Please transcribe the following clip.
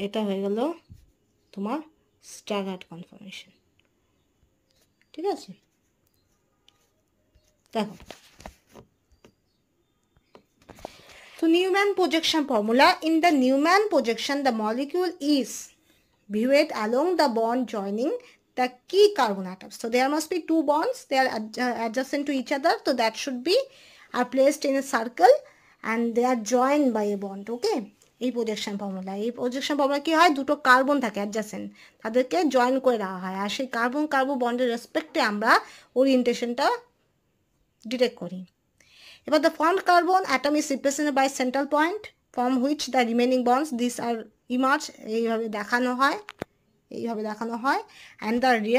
এটা হয়ে গেল তোমার স্ট্যাগার্ড কনফর্মেশন। ঠিক আছে, দেখো তো Newman projection formula. In the Newman projection the molecule is viewed along the bond joining the key carbon atoms. So there must be two bonds, they are adjacent to each other, so that should be are placed in a circle and they are joined by a bond. Okay, এই projection formula, এই projection formula কি হয়, দুটো carbon থাকে adjacent, তাদেরকে join করে রাখা হয়, আর সেই কার্বন কার্বন বন্ডের রেসপেক্টে আমরা ওরিয়েন্টেশনটা ডিটেক্ট করি। এবার the formed carbon atom is represented by central point from which the remaining bonds these are emerge, এইভাবে দেখানো হয়, and the real